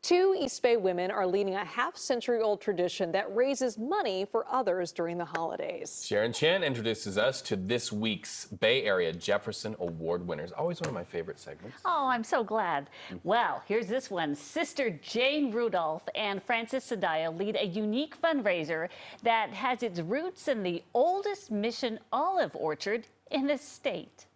Two East Bay women are leading a half-century-old tradition that raises money for others during the holidays. Sharon Chin introduces us to this week's Bay Area Jefferson Award winners. Always one of my favorite segments. Oh, I'm so glad. Well, here's this one. Sister Jane Rudolph and Francis Sedaya lead a unique fundraiser that has its roots in the oldest mission olive orchard in the state.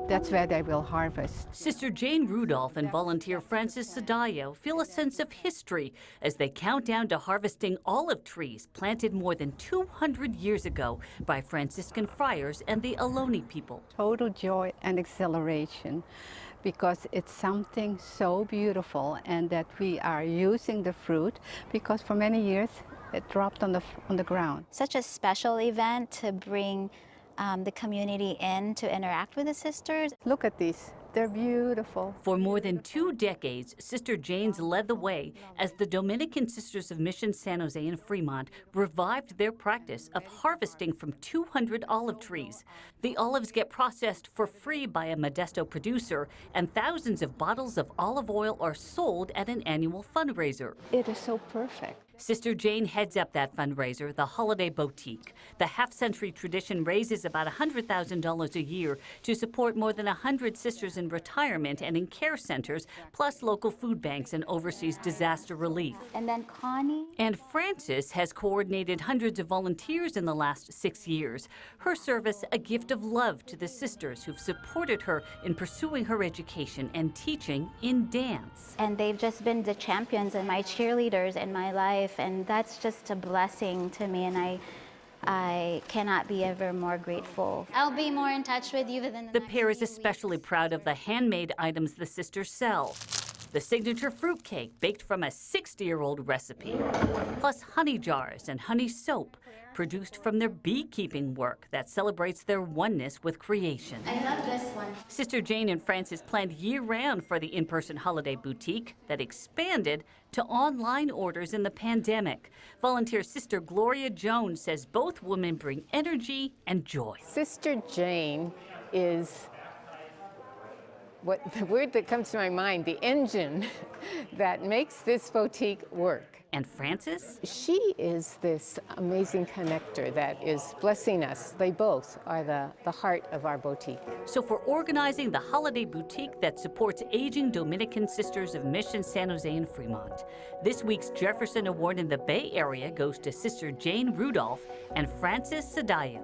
That's where they will harvest. Sister Jane Rudolph and volunteer Francis Sedaya feel a sense of history as they count down to harvesting olive trees planted more than 200 years ago by Franciscan friars and the Ohlone people. Total joy and exhilaration because it's something so beautiful, and that we are using the fruit because for many years it dropped on the ground. Such a special event to bring the community in to interact with the sisters. Look at these. They're beautiful. For more than 2 decades, Sister Jane's led the way as the Dominican Sisters of Mission San Jose and Fremont revived their practice of harvesting from 200 olive trees. The olives get processed for free by a Modesto producer, and thousands of bottles of olive oil are sold at an annual fundraiser. It is so perfect. Sister Jane heads up that fundraiser, the Holiday Boutique. The half-century tradition raises about $100,000 a year to support more than 100 sisters in retirement and in care centers, plus local food banks and overseas disaster relief. And then Connie. And Frances has coordinated hundreds of volunteers in the last 6 years. Her service, a gift of love to the sisters who've supported her in pursuing her education and teaching in dance. And they've just been the champions and my cheerleaders in my life. And that's just a blessing to me, and I cannot be ever more grateful. I'll be more in touch with you within the pair is especially proud of the handmade items the sisters sell. The signature fruitcake baked from a 60-year-old recipe, plus honey jars and honey soap produced from their beekeeping work that celebrates their oneness with creation. I love this one. Sister Jane and Francis planned year-round for the in-person holiday boutique that expanded to online orders in the pandemic. Volunteer Sister Gloria Jones says both women bring energy and joy. Sister Jane is the word that comes to my mind, the engine that makes this boutique work. And Francis? She is this amazing connector that is blessing us. They both are the heart of our boutique. So for organizing the holiday boutique that supports aging Dominican Sisters of Mission San Jose and Fremont, this week's Jefferson Award in the Bay Area goes to Sister Jane Rudolph and Francis Sedaya.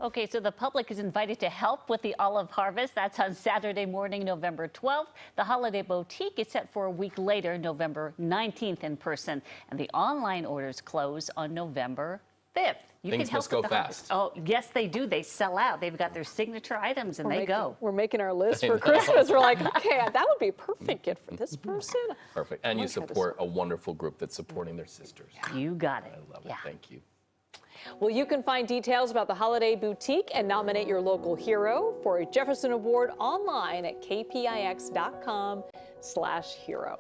Okay, so the public is invited to help with the olive harvest. That's on Saturday morning, November 12th. The Holiday Boutique is set for a week later, November 19th in person. And the online orders close on November 5th. Things must go fast. Oh, yes, they do. They sell out. They've got their signature items, and they go. We're making our list for Christmas. We're like, okay, that would be a perfect gift for this person. Perfect. And you support a wonderful group that's supporting their sisters. You got it. I love it. Thank you. Well, you can find details about the Holiday Boutique and nominate your local hero for a Jefferson Award online at kpix.com/hero.